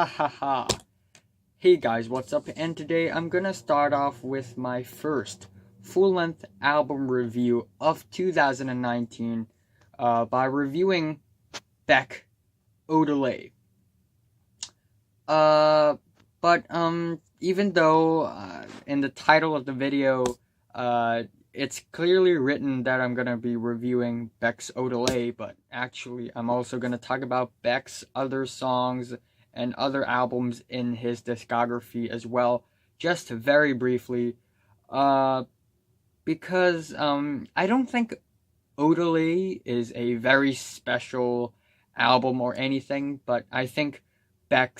Ha ha ha. Hey guys, what's up? And today I'm gonna start off with my first full-length album review of 2019 by reviewing Beck, Odelay. Even though in the title of the video, it's clearly written that I'm gonna be reviewing Beck's Odelay, but actually I'm also gonna talk about Beck's other songs and other albums in his discography as well, just very briefly, because I don't think Odelay is a very special album or anything, but I think Beck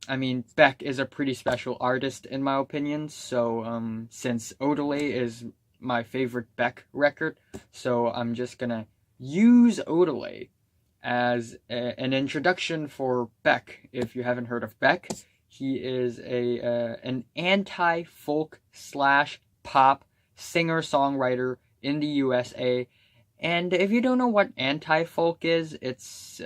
is a pretty special artist in my opinion, so since Odelay is my favorite Beck record, so I'm just gonna use Odelay as an introduction for Beck. If you haven't heard of Beck, he is an anti-folk / pop singer-songwriter in the USA. And if you don't know what anti-folk is, it's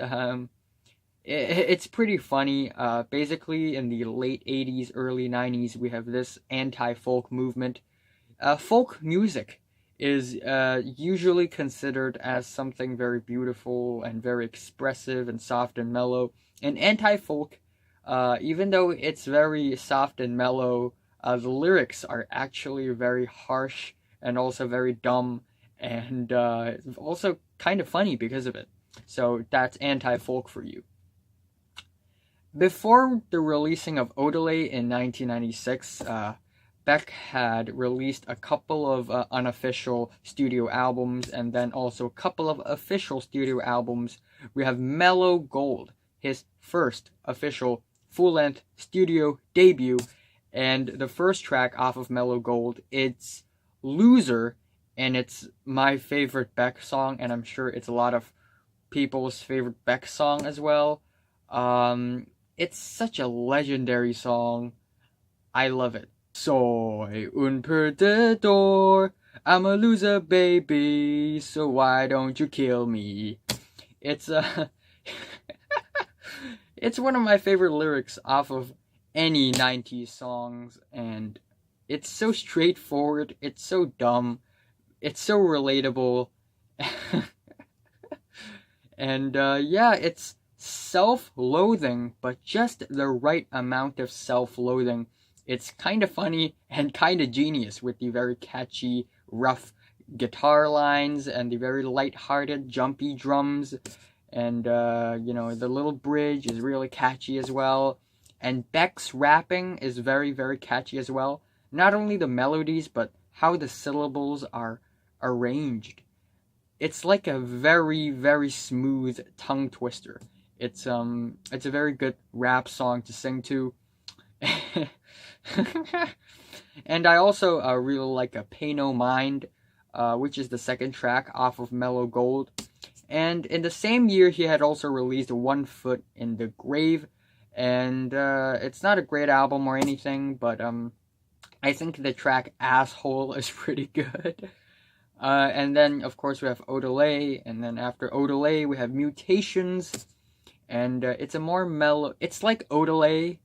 pretty funny. Basically, in the late 80s, early 90s, we have this anti-folk movement. Folk music is usually considered as something very beautiful and very expressive and soft and mellow. And anti-folk, even though it's very soft and mellow, the lyrics are actually very harsh and also very dumb and also kind of funny because of it. So that's anti-folk for you. Before the releasing of Odelay in 1996, Beck had released a couple of unofficial studio albums and then also a couple of official studio albums. We have Mellow Gold, his first official full-length studio debut, and the first track off of Mellow Gold, it's Loser, and it's my favorite Beck song, and I'm sure it's a lot of people's favorite Beck song as well. It's such a legendary song. I love it. Soy un perdedor, I'm a loser, baby, so why don't you kill me? It's it's one of my favorite lyrics off of any 90s songs, and it's so straightforward, it's so dumb, it's so relatable, and yeah, it's self-loathing, but just the right amount of self-loathing. It's kind of funny and kind of genius with the very catchy, rough guitar lines and the very light-hearted, jumpy drums. And, the little bridge is really catchy as well. And Beck's rapping is very, very catchy as well. Not only the melodies, but how the syllables are arranged. It's like a very, very smooth tongue twister. It's a very good rap song to sing to. And I also really like Pay No Mind, which is the second track off of Mellow Gold. And in the same year, he had also released One Foot in the Grave, and it's not a great album or anything, but I think the track Asshole is pretty good. And then, of course, we have Odelay, and then after Odelay, we have Mutations, and it's a more mellow, it's like Odelay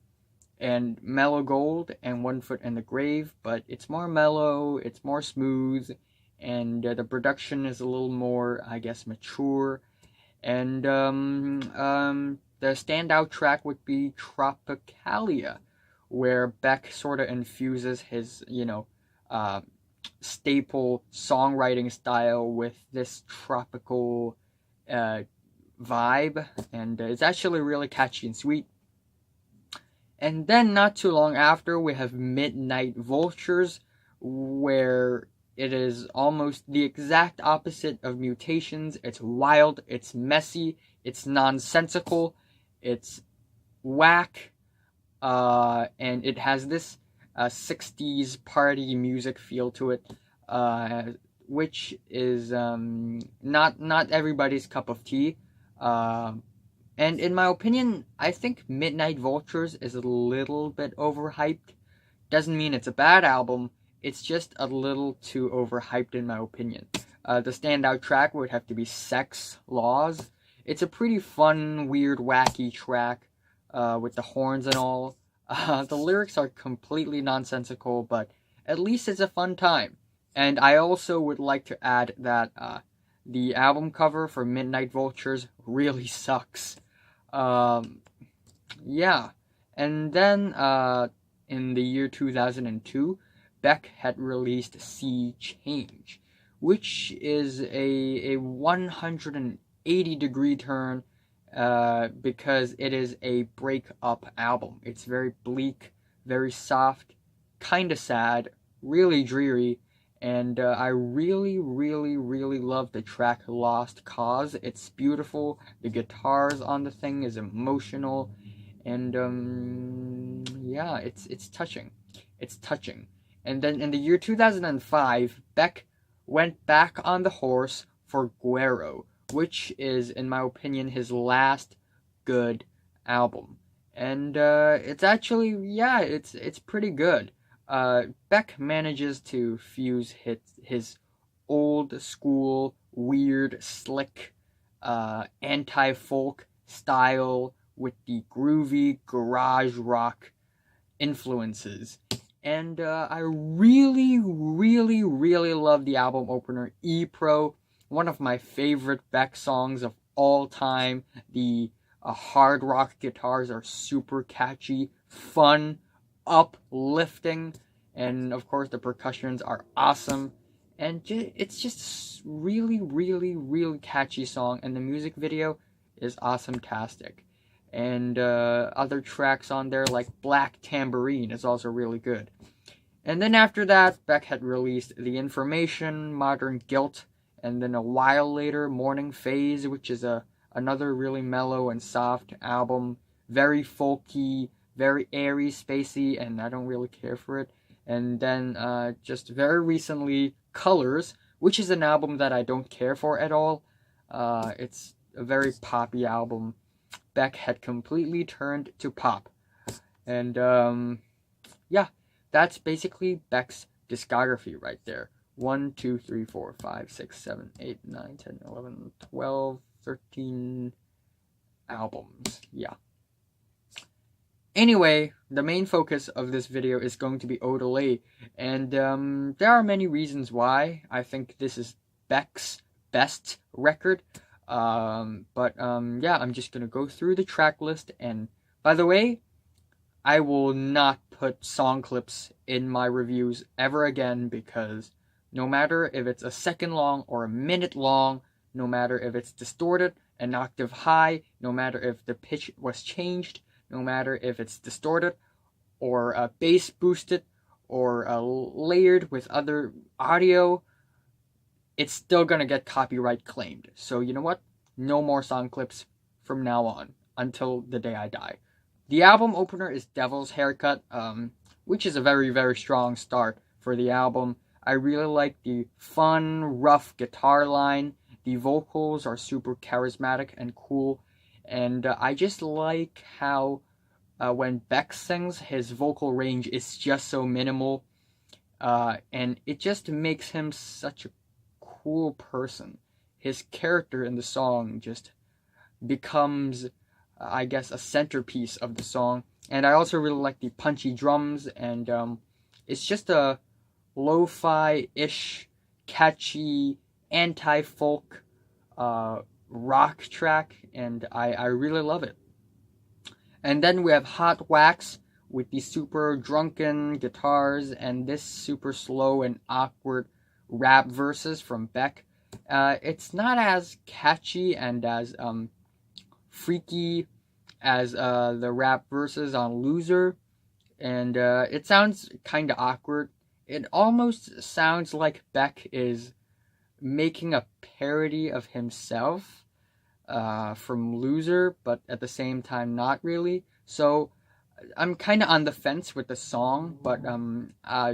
and Mellow Gold and One Foot in the Grave, but it's more mellow, it's more smooth, and the production is a little more, I guess, mature. And the standout track would be Tropicalia, where Beck sort of infuses his, staple songwriting style with this tropical vibe, and it's actually really catchy and sweet. And then not too long after, we have Midnight Vultures, where it is almost the exact opposite of Mutations. It's wild, it's messy, it's nonsensical, it's whack, and it has this 60s party music feel to it, which is not everybody's cup of tea. And in my opinion, I think Midnight Vultures is a little bit overhyped. Doesn't mean it's a bad album, it's just a little too overhyped in my opinion. The standout track would have to be Sex Laws. It's a pretty fun, weird, wacky track. with the horns and all. The lyrics are completely nonsensical, but at least it's a fun time. And I also would like to add that the album cover for Midnight Vultures really sucks. Um, yeah. And then in the year 2002, Beck had released Sea Change, which is a 180-degree turn because it is a break-up album. It's very bleak, very soft, kind of sad, really dreary, and I really, really, really love the track Lost Cause. It's beautiful. The guitars on the thing is emotional, and yeah, it's touching. It's touching. And then in the year 2005, Beck went back on the horse for Guero, which is, in my opinion, his last good album. And it's actually, yeah, it's pretty good. Beck manages to fuse his old school, weird, slick, anti-folk style with the groovy garage rock influences. And I really, really, really love the album opener, E-Pro, one of my favorite Beck songs of all time. The hard rock guitars are super catchy, fun, uplifting, and of course the percussions are awesome. And it's just really, really, really catchy song, and the music video is awesome-tastic. And other tracks on there like Black Tambourine is also really good. And then after that, Beck had released The Information, Modern Guilt, and then a while later, Morning Phase, which is another really mellow and soft album, very folky, very airy, spacey, and I don't really care for it. And then just very recently, Colors, which is an album that I don't care for at all. It's a very poppy album. Beck had completely turned to pop. And yeah, that's basically Beck's discography right there. 1, 2, 3, 4, 5, 6, 7, 8, 9, 10, 11, 12, 13 albums. Yeah. Anyway, the main focus of this video is going to be Odelay, and there are many reasons why I think this is Beck's best record. Yeah, I'm just gonna go through the track list, and by the way, I will not put song clips in my reviews ever again, because no matter if it's a second long or a minute long, no matter if it's distorted, an octave high, no matter if the pitch was changed, no matter if it's distorted or bass boosted or layered with other audio, it's still gonna get copyright claimed. So you know what? No more song clips from now on until the day I die. The album opener is Devil's Haircut, which is a very, very strong start for the album. I really like the fun, rough guitar line. The vocals are super charismatic and cool. And I just like how when Beck sings, his vocal range is just so minimal. And it just makes him such a cool person. His character in the song just becomes, I guess, a centerpiece of the song. And I also really like the punchy drums, and it's just a lo-fi-ish, catchy, anti-folk rock track, and I really love it. And then we have Hot Wax with the super drunken guitars and this super slow and awkward rap verses from Beck. It's not as catchy and as freaky as the rap verses on Loser, and it sounds kind of awkward. It almost sounds like Beck is making a parody of himself from Loser, but at the same time not really. So I'm kind of on the fence with the song, but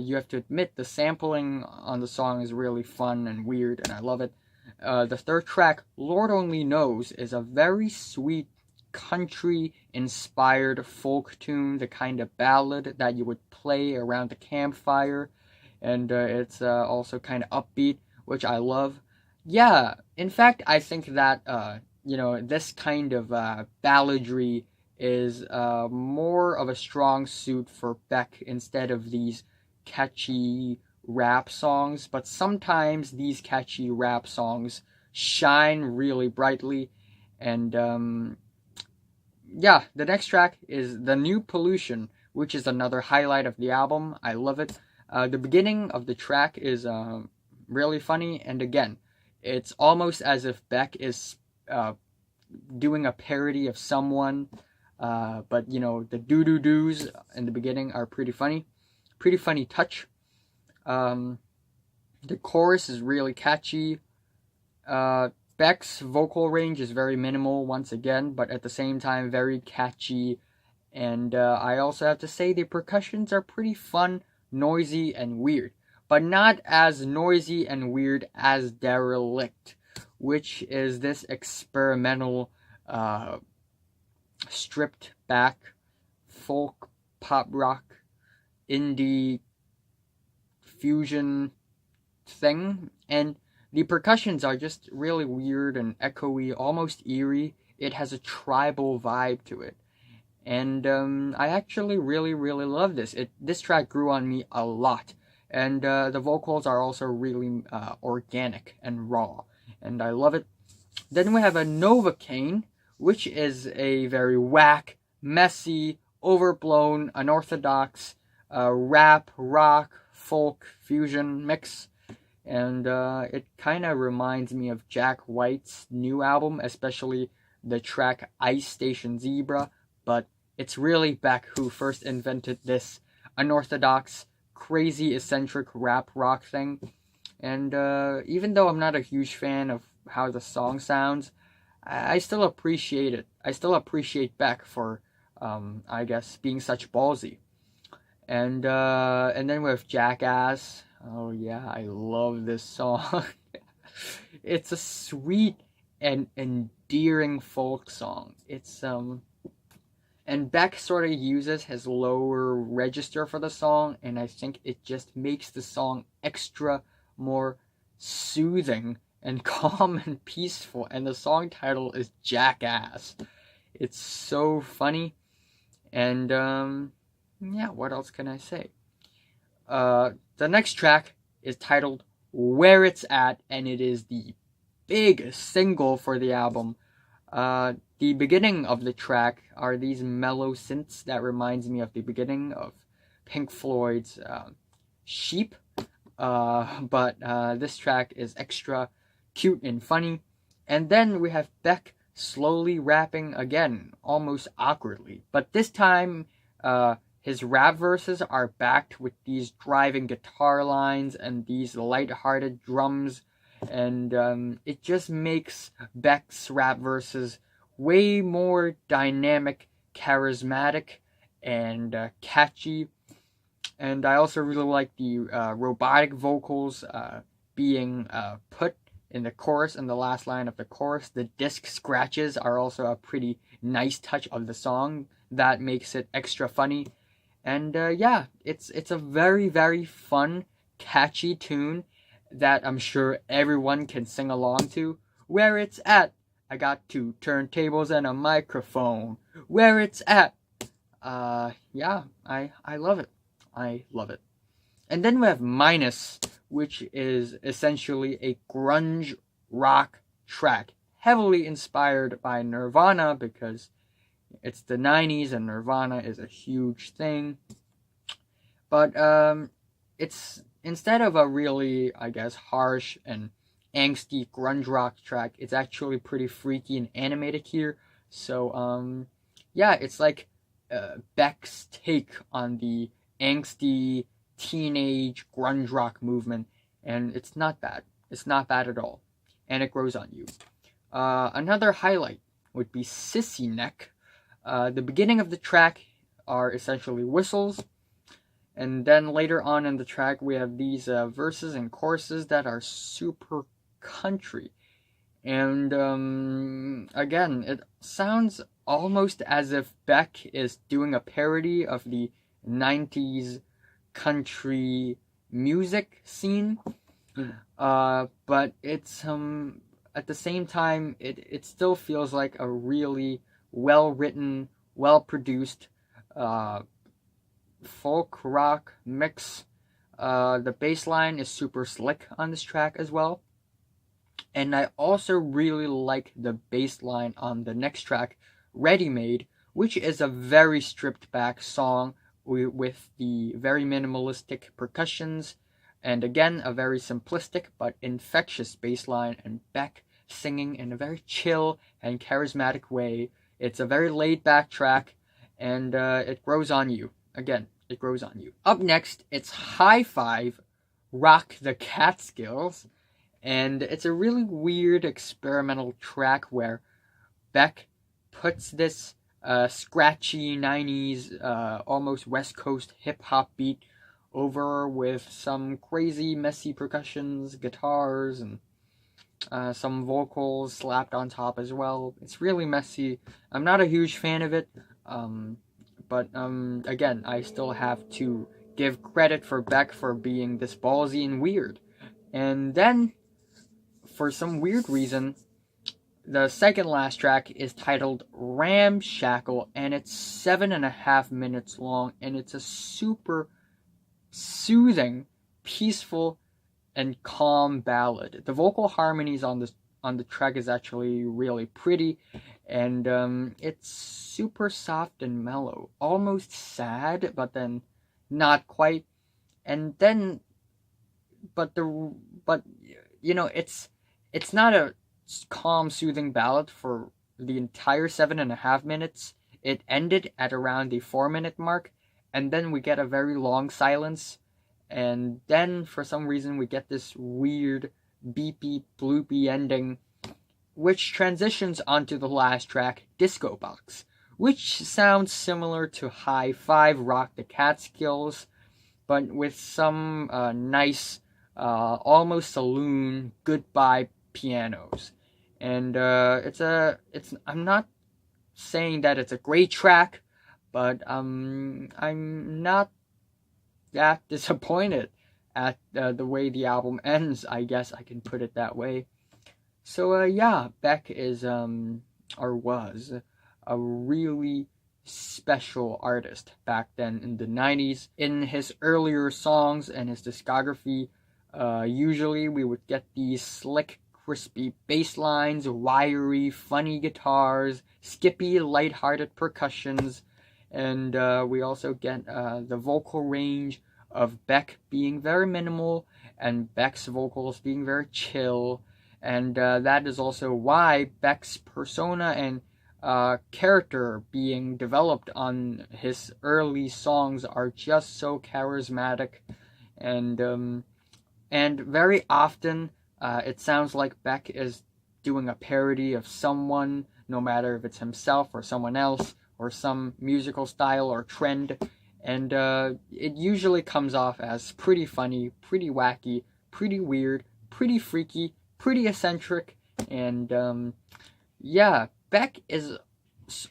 you have to admit the sampling on the song is really fun and weird, and I love it. The third track, Lord Only Knows, is a very sweet country-inspired folk tune, the kind of ballad that you would play around the campfire, and it's also kind of upbeat, which I love. Yeah, in fact, I think that, this kind of balladry is more of a strong suit for Beck instead of these catchy rap songs. But sometimes these catchy rap songs shine really brightly. And yeah, the next track is The New Pollution, which is another highlight of the album. I love it. The beginning of the track is really funny, and again, it's almost as if Beck is doing a parody of someone, but you know, the doo-doo-doos in the beginning are pretty funny. Pretty funny touch. The chorus is really catchy. Beck's vocal range is very minimal once again, but at the same time very catchy. And I also have to say the percussions are pretty fun, noisy, and weird. But not as noisy and weird as Derelict, which is this experimental, stripped back, folk, pop rock, indie, fusion thing. And the percussions are just really weird and echoey, almost eerie. It has a tribal vibe to it. And I actually really, really love this. This track grew on me a lot. And the vocals are also really organic and raw. And I love it. Then we have a Novocaine, which is a very whack, messy, overblown, unorthodox rap, rock, folk, fusion mix. And it kind of reminds me of Jack White's new album, especially the track Ice Station Zebra. But it's really Beck who first invented this unorthodox, crazy, eccentric rap rock thing. And even though I'm not a huge fan of how the song sounds, I still appreciate it. I still appreciate Beck for, I guess, being such ballsy. And then we have Jackass. Oh yeah, I love this song. It's a sweet and endearing folk song. It's and Beck sort of uses his lower register for the song, and I think it just makes the song extra more soothing and calm and peaceful. And the song title is Jackass. It's so funny. And yeah, what else can I say? The next track is titled Where It's At, and it is the big single for the album. The beginning of the track are these mellow synths that reminds me of the beginning of Pink Floyd's Sheep. But this track is extra cute and funny. And then we have Beck slowly rapping again, almost awkwardly. But this time, his rap verses are backed with these driving guitar lines and these light-hearted drums. And it just makes Beck's rap verses way more dynamic, charismatic, and catchy. And I also really like the robotic vocals being put in the chorus and the last line of the chorus. The disc scratches are also a pretty nice touch of the song that makes it extra funny. And yeah, it's a very, very fun, catchy tune that I'm sure everyone can sing along to. Where it's at, I got 2 turntables and a microphone. Where it's at, yeah, I love it. I love it. And then we have Minus, which is essentially a grunge rock track, heavily inspired by Nirvana because it's the 90s and Nirvana is a huge thing. But it's instead of a really, I guess, harsh and angsty grunge rock track, it's actually pretty freaky and animated here. So yeah, it's like Beck's take on the angsty teenage grunge rock movement, and it's not bad. It's not bad at all, and it grows on you. Another highlight would be Sissyneck. The beginning of the track are essentially whistles, and then later on in the track we have these verses and choruses that are super country. And again, it sounds almost as if Beck is doing a parody of the 90s country music scene. But it's at the same time it still feels like a really well written, well produced, folk rock mix. The bass line is super slick on this track as well. And I also really like the bass line on the next track, Readymade, which is a very stripped back song with the very minimalistic percussions, and again, a very simplistic but infectious bass line, and Beck singing in a very chill and charismatic way. It's a very laid back track, and it grows on you. Again, it grows on you. Up next, it's High Five, Rock the Catskills. And it's a really weird experimental track where Beck puts this scratchy 90s, almost West Coast hip-hop beat over with some crazy, messy percussions, guitars, and some vocals slapped on top as well. It's really messy. I'm not a huge fan of it, but again, I still have to give credit for Beck for being this ballsy and weird. And then, for some weird reason, the second last track is titled Ramshackle, and it's 7.5 minutes long, and it's a super soothing, peaceful, and calm ballad. The vocal harmonies on the track is actually really pretty, and it's super soft and mellow, almost sad, but then not quite. And then, but you know, it's not a calm, soothing ballad for the entire 7.5 minutes. It ended at around the 4-minute mark, and then we get a very long silence, and then for some reason we get this weird beepy bloopy ending, which transitions onto the last track, Disco Box, which sounds similar to High Five, Rock the Catskills, but with some nice, almost saloon goodbye pianos. And I'm not saying that it's a great track, but I'm not that disappointed at the way the album ends. I guess I can put it that way. So yeah, Beck is or was a really special artist back then in the 90s. In his earlier songs and his discography, usually we would get these slick, crispy bass lines, wiry, funny guitars, skippy, lighthearted percussions, and we also get the vocal range of Beck being very minimal and Beck's vocals being very chill, and that is also why Beck's persona and character being developed on his early songs are just so charismatic, and very often it sounds like Beck is doing a parody of someone, no matter if it's himself or someone else or some musical style or trend, and it usually comes off as pretty funny, pretty wacky, pretty weird, pretty freaky, pretty eccentric, and yeah, Beck is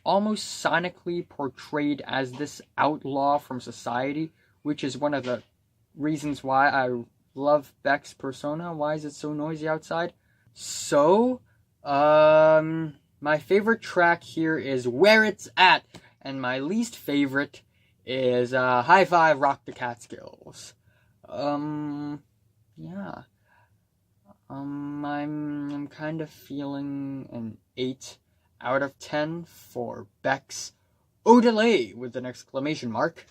almost sonically portrayed as this outlaw from society, which is one of the reasons why I love Beck's persona. Why is it so noisy outside? So, my favorite track here is Where It's At, and my least favorite is High Five, Rock the Catskills. Yeah. I'm kind of feeling an 8 out of 10 for Beck's Odelay with an exclamation mark.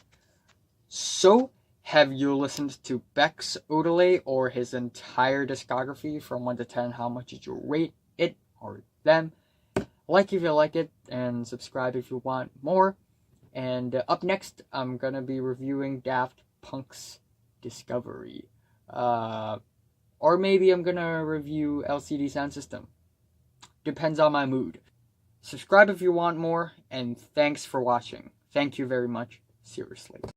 So, have you listened to Beck's Odelay or his entire discography? From 1 to 10, how much did you rate it or them? Like if you like it, and subscribe if you want more. And up next, I'm gonna be reviewing Daft Punk's Discovery. Or maybe I'm gonna review LCD Sound System. Depends on my mood. Subscribe if you want more, and thanks for watching. Thank you very much. Seriously.